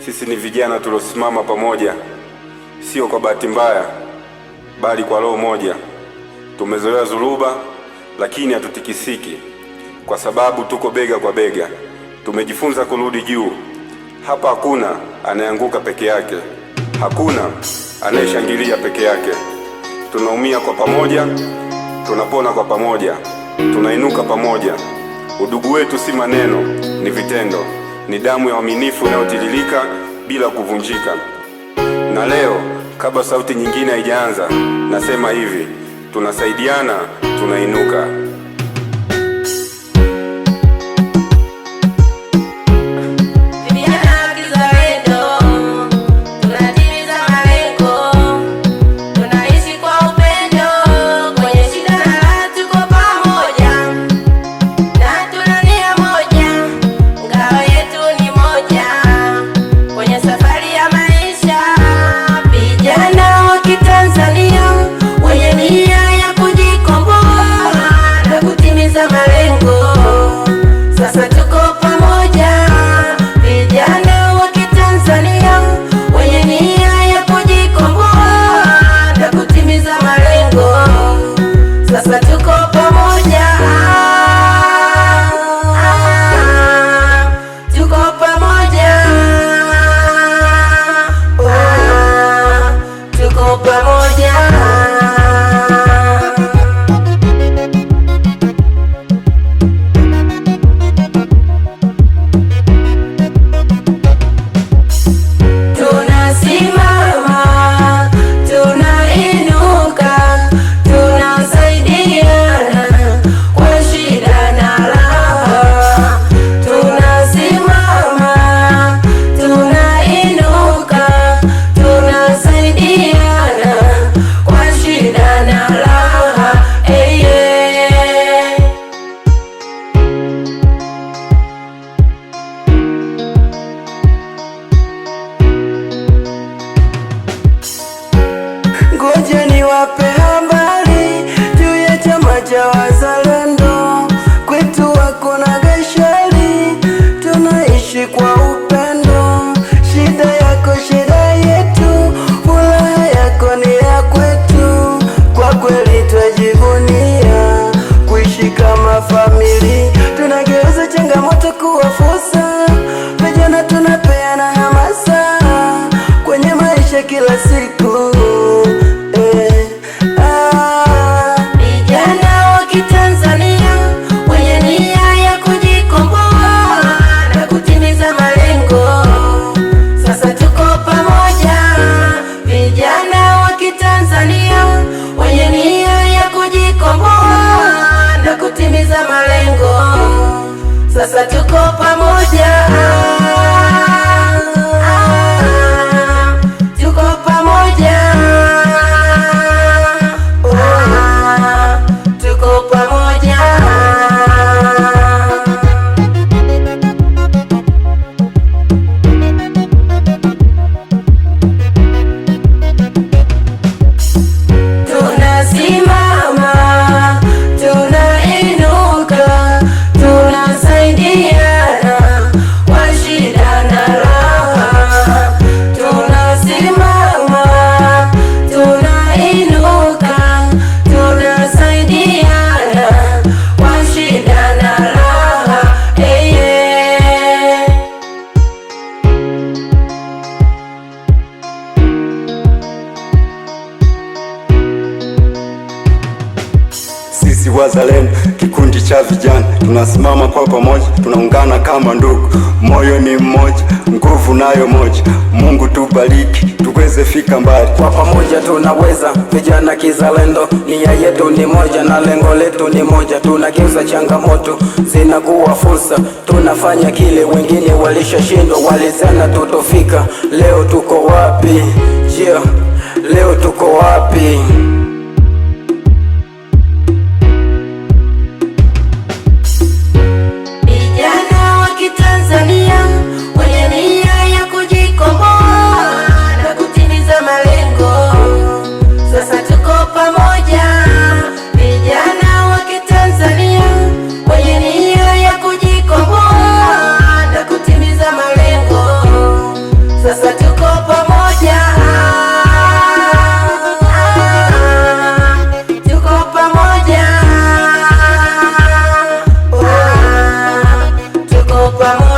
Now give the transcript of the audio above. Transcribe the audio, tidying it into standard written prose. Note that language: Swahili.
Sisi ni vijana tuliosimama pamoja, sio kwa bahati mbaya, bali kwa roho moja. Tumezoea dhuruba, lakini hatutikisiki, kwa sababu tuko bega kwa bega. Tumejifunza kurudi juu. Hapa hakuna anayeanguka peke yake, hakuna anayeshangilia peke yake. Tunaumia kwa pamoja, tunapona kwa pamoja, tunainuka pamoja. Udugu wetu si maneno, ni vitendo, ni damu ya uaminifu inayotiririka bila kuvunjika. Na leo, kabla sauti nyingine haijaanza, nasema hivi: tunasaidiana, tunainuka. Ngoja niwape habari juu ya chama cha wazalendo. Kwetu hakuna gashari, tunaishi kwa upendo. Shida yako shida yetu, furaha yako ni ya kwetu. Kwa kweli twajivunia kuishi kama famili, tunageuza changamoto kuwa fursa. Vijana tunapeana hamasa kwenye maisha kila siku. Sasa tuko pamoja, tuko pamoja, tuko pamoja. Tunasimama, tunainuka, tunasaidiana kwa shida na raha. Tunasimama, tunainuka, tunasaidiana kwa shida na raha. Hey, yeah. Sisi wazalendo, kikundi cha vijana, tunasimama kwa pamoja, tunaungana kama ndugu. Moyo ni mmoja, nguvu nayo moja. Mungu tubariki, tuweze fika mbali. Kwa pamoja tunaweza, vijana kizalendo, nia yetu ni moja na lengo letu ni moja. Tunageuza changamoto zinakuwa fursa, tunafanya kile wengine walishashindwa. Walizana tutofika, leo tuko wapi? Yeah, leo tuko wapi? pamoja.